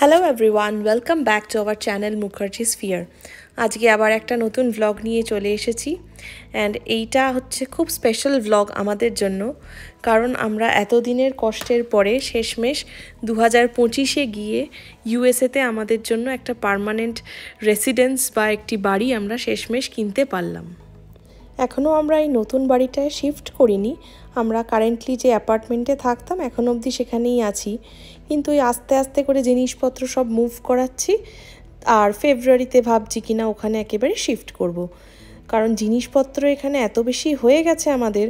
Hello everyone, welcome back to our channel Mukherjee sphere. আজকে আবার একটা নতুন ভ্লগ নিয়ে চলে এসেছি অ্যান্ড এইটা হচ্ছে খুব স্পেশাল ভ্লগ আমাদের জন্য, কারণ আমরা এতদিনের কষ্টের পরে শেষমেশ 2025-এ গিয়ে ইউএসএতে আমাদের জন্য একটা পার্মানেন্ট রেসিডেন্স বা একটি বাড়ি আমরা শেষমেশ কিনতে পারলাম। এখনও আমরা এই নতুন বাড়িটায় শিফট করিনি, আমরা কারেন্টলি যে অ্যাপার্টমেন্টে থাকতাম এখন অবধি সেখানেই আছি, কিন্তু এই আস্তে আস্তে করে জিনিসপত্র সব মুভ করাচ্ছি আর ফেব্রুয়ারিতে ভাবছি কিনা ওখানে একেবারে শিফট করব। কারণ জিনিসপত্র এখানে এত বেশি হয়ে গেছে আমাদের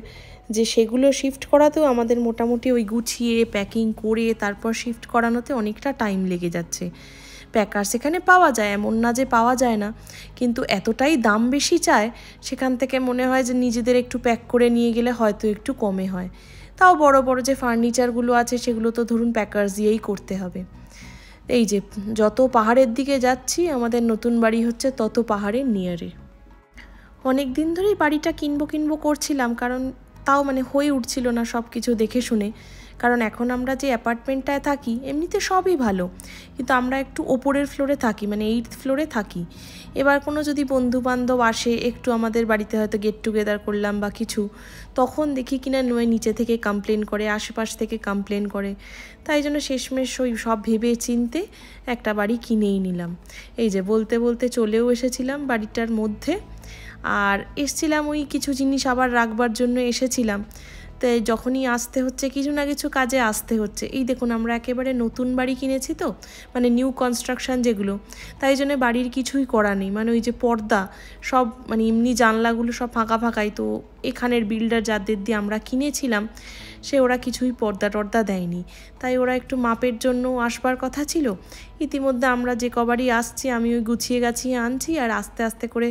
যে সেগুলো শিফট করাতেও আমাদের মোটামুটি ওই গুছিয়ে প্যাকিং করে তারপর শিফট করানোতে অনেকটা টাইম লেগে যাচ্ছে। প্যাকার সেখানে পাওয়া যায়, এমন না যে পাওয়া যায় না, কিন্তু এতটাই দাম বেশি চায় সেখান থেকে মনে হয় যে নিজেদের একটু প্যাক করে নিয়ে গেলে হয়তো একটু কমে হয়। তাও বড় বড় যে ফার্নিচারগুলো আছে সেগুলো তো ধরুন প্যাকার্স দিয়েই করতে হবে। এই যে যত পাহাড়ের দিকে যাচ্ছি আমাদের নতুন বাড়ি হচ্ছে তত পাহাড়ের নিয়ারে। অনেক দিন ধরেই বাড়িটা কিনবো করছিলাম, কারণ তাও হয়ে উঠছিল না সব কিছু দেখে শুনে। কারণ এখন আমরা যে অ্যাপার্টমেন্টটায় থাকি এমনিতে সবই ভালো, কিন্তু আমরা একটু ওপরের ফ্লোরে থাকি, 8th ফ্লোরে থাকি। এবার কোনো যদি বন্ধু বান্ধব আসে একটু আমাদের বাড়িতে হয়তো গেট টুগেদার করলাম বা কিছু, তখন দেখি কিনা নিচে থেকে কমপ্লেন করে, আশেপাশ থেকে কমপ্লেন করে। তাই জন্য শেষমেশ ওই সব ভেবে চিনতে একটা বাড়ি কিনেই নিলাম। এই যে বলতে বলতে চলেও এসেছিলাম বাড়িটার মধ্যে, আর এসছিলাম ওই কিছু জিনিস আবার রাখবার জন্য এসেছিলাম। তাই যখনই আসতে হচ্ছে কিছু না কিছু কাজে আসতে হচ্ছে। এই দেখুন আমরা একেবারে নতুন বাড়ি কিনেছি তো, নিউ কনস্ট্রাকশন যেগুলো, তাই জন্য বাড়ির কিছুই করা নেই। ওই যে পর্দা সব এমনি জানলাগুলো সব ফাঁকা ফাঁকাই, তো এখানের বিল্ডার যাদের দিয়ে আমরা কিনেছিলাম সে ওরা কিছুই পর্দা টর্দা দেয়নি, তাই ওরা একটু মাপের জন্য আসবার কথা ছিল। ইতিমধ্যে আমরা যে কবারই আসছি আমি ওই গুছিয়ে গাছিয়ে আনছি, আর আস্তে আস্তে করে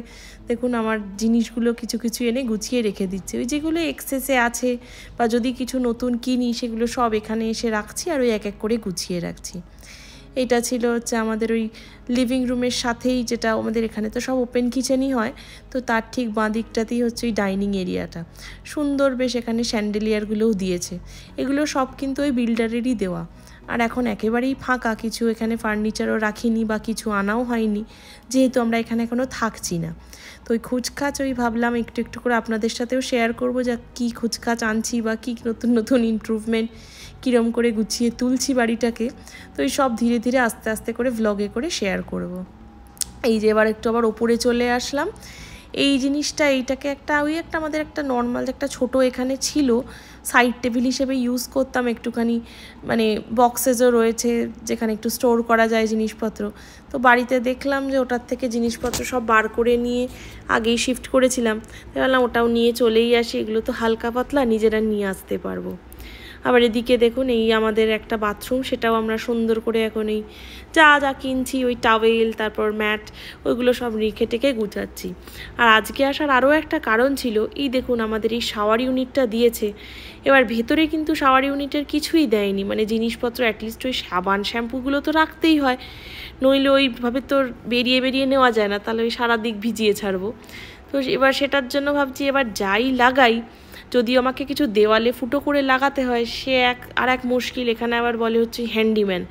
দেখুন আমার জিনিসগুলো কিছু কিছু এনে গুছিয়ে রেখে দিচ্ছি। ওই যেগুলো এক্সেসে আছে বা যদি কিছু নতুন কিনি সেগুলো সব এখানে এসে রাখছি আর ওই এক এক করে গুছিয়ে রাখছি। এটা ছিল হচ্ছে আমাদের ওই লিভিং রুমের সাথেই, যেটা আমাদের এখানে তো সব ওপেন কিচেনই হয়, তো তার ঠিক বাঁ দিকটাতেই হচ্ছে ওই ডাইনিং এরিয়াটা। সুন্দর বেশ এখানে স্যান্ডেলিয়ারগুলোও দিয়েছে, এগুলো সব কিন্তু ওই বিল্ডারেরই দেওয়া। আর এখন একেবারেই ফাঁকা, কিছু এখানে ফার্নিচারও রাখিনি বা কিছু আনাও হয়নি, যেহেতু আমরা এখানে এখনও থাকছি না। তো ওই খুচখাচ ওই ভাবলাম একটু একটু করে আপনাদের সাথেও শেয়ার করবো যে কী খুচখাচ আনছি বা কী নতুন নতুন ইমপ্রুভমেন্ট, কীরম করে গুছিয়ে তুলছি বাড়িটাকে। তো এই সব ধীরে ধীরে আস্তে আস্তে করে ভ্লগে করে শেয়ার করব। এই যে এবার একটু আবার ওপরে চলে আসলাম। এই জিনিসটা এইটাকে একটা আমাদের একটা নর্মাল একটা ছোট এখানে ছিল সাইড টেবিল হিসেবে ইউজ করতাম একটুখানি, বক্সেসও রয়েছে যেখানে একটু স্টোর করা যায় জিনিসপত্র। তো বাড়িতে দেখলাম যে ওটার থেকে জিনিসপত্র সব বার করে নিয়ে আগেই শিফট করেছিলাম, তাই বললাম ওটাও নিয়ে চলেই আসি, এগুলো তো হালকা পাতলা নিজেরা নিয়ে আসতে পারবো। আবার এদিকে দেখুন এই আমাদের একটা বাথরুম, সেটাও আমরা সুন্দর করে এখন এই যা যা কিনছি ওই টাওয়েল তারপর ম্যাট ওইগুলো সব রেখে টেকে গুছাচ্ছি। আর আজকে আসার আরও একটা কারণ ছিল, এই দেখুন আমাদের এই শাওয়ার ইউনিটটা দিয়েছে। এবার ভেতরে কিন্তু শাওয়ার ইউনিটের কিছুই দেয়নি, জিনিসপত্র অ্যাটলিস্ট ওই সাবান শ্যাম্পুগুলো তো রাখতেই হয়, নইলে ওইভাবে তো বেরিয়ে বেরিয়ে নেওয়া যায় না, তাহলে ওই সারা দিক ভিজিয়ে ছাড়বো। তো এবার সেটার জন্য ভাবছি এবার যাই লাগাই, যদিও আমাকে কিছু দেওয়ালে ফুটো করে লাগাতে হয় সে আর এক মুশকিল। এখানে আবার বলে হচ্ছে হ্যান্ডিম্যান,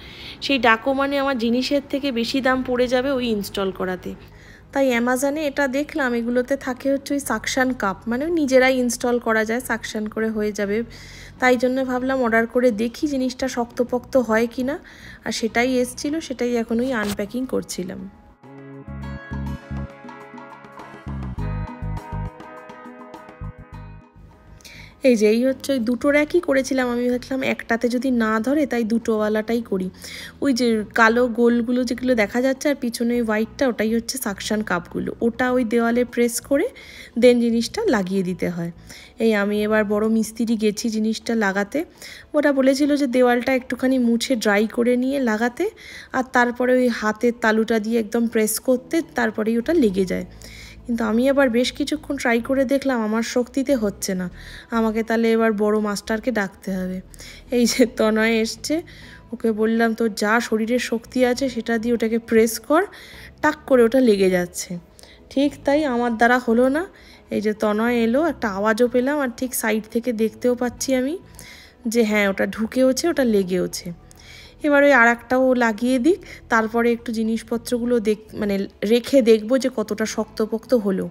সেই ডাকো আমার জিনিসের থেকে বেশি দাম পড়ে যাবে ওই ইনস্টল করাতে। তাই অ্যামাজনে এটা দেখলাম, এগুলোতে থাকে হচ্ছে ওই সাকশান কাপ, নিজেরাই ইনস্টল করা যায়, সাকশান করে হয়ে যাবে। তাই জন্য ভাবলাম অর্ডার করে দেখি জিনিসটা শক্তপোক্ত হয় কি না, আর সেটাই এসছিল, সেটাই এখন ওই আনপ্যাকিং করছিলাম। এই যে এই হচ্ছে ওই দুটো র্যাকই করেছিলাম, আমি ভাবলাম একটাতে যদি না ধরে তাই দুটোওয়ালাটাই করি। ওই যে কালো গোলগুলো যেগুলো দেখা যাচ্ছে আর পিছনে ওই হোয়াইটটা, ওটাই হচ্ছে সাকশান কাপগুলো, ওটা ওই দেওয়ালে প্রেস করে দেন জিনিসটা লাগিয়ে দিতে হয়। এই আমি এবার বড় মিস্ত্রি গেছি জিনিসটা লাগাতে, ওটা বলেছিল যে দেওয়ালটা একটুখানি মুছে ড্রাই করে নিয়ে লাগাতে, আর তারপরে ওই হাতের তালুটা দিয়ে একদম প্রেস করতে, তারপরেই ওটা লেগে যায়। কিন্তু আমি আবার বেশ কিছুক্ষণ ট্রাই করে দেখলাম আমার শক্তিতে হচ্ছে না, আমাকে তাহলে এবার বড় মাস্টারকে ডাকতে হবে। এই যে তনয় এসছে, ওকে বললাম তোর যা শরীরের শক্তি আছে সেটা দিয়ে ওটাকে প্রেস কর, টাক করে ওটা লেগে যাচ্ছে। ঠিক তাই, আমার দ্বারা হলো না। এই যে তনয় এলো, একটা আওয়াজও পেলাম, আর ঠিক সাইড থেকে দেখতেও পাচ্ছি আমি যে হ্যাঁ ওটা ঢুকেওছে, ওটা লেগেওছে। এবার ওই আরেকটাও লাগিয়ে দিক, তারপরে একটু জিনিসপত্রগুলো মানে রেখে দেখবো যে কতটা শক্তপোক্ত হলো।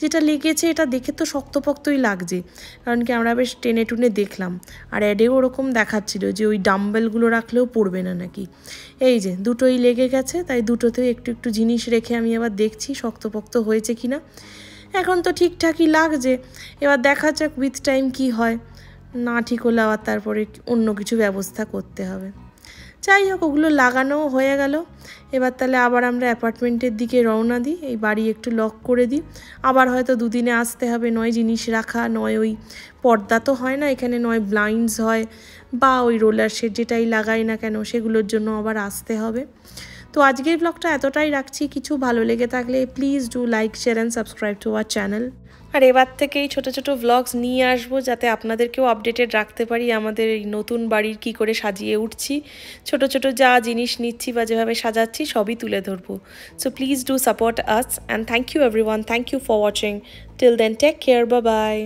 যেটা লেগেছে এটা দেখে তো শক্তপোক্তই লাগছে, কারণ কি আমরা বেশ টেনে টুনে দেখলাম, আর অ্যাডেও ওরকম দেখাচ্ছিল যে ওই ডাম্বেলগুলো রাখলেও পড়বে না নাকি। এই যে দুটোই লেগে গেছে, তাই দুটোতেও একটু একটু জিনিস রেখে আমি আবার দেখছি শক্তপোক্ত হয়েছে কি না। এখন তো ঠিকঠাকই লাগছে, এবার দেখা যাক উইথ টাইম কি হয়। না ঠিক হলে আবার তারপরে অন্য কিছু ব্যবস্থা করতে হবে। যাই হোক, ওগুলো লাগানোও হয়ে গেল। এবার তাহলে আবার আমরা অ্যাপার্টমেন্টের দিকে রওনা দিই, এই বাড়ি একটু লক করে দিই। আবার হয়তো দুদিনে আসতে হবে, নয় জিনিস রাখা, নয় ওই পর্দা তো হয় না এখানে, নয় ব্লাইন্ডস হয়, বা ওই রোলার শেড যেটাই লাগাই না কেন সেগুলোর জন্য আবার আসতে হবে। তো আজকের ব্লগটা এতটাই রাখছি। কিছু ভালো লেগে থাকলে please do like, share and subscribe to our channel. আর এবার থেকেই ছোট ছোট ভ্লগস নিয়ে আসবো, যাতে আপনাদেরকেও আপডেটেড রাখতে পারি আমাদের এই নতুন বাড়ির কি করে সাজিয়ে উঠছি। ছোট ছোট যা জিনিস নিচ্ছি বা যেভাবে সাজাচ্ছি সবই তুলে ধরবো। So please do support us and thank you everyone, thank you for watching. Till then take care, bye by.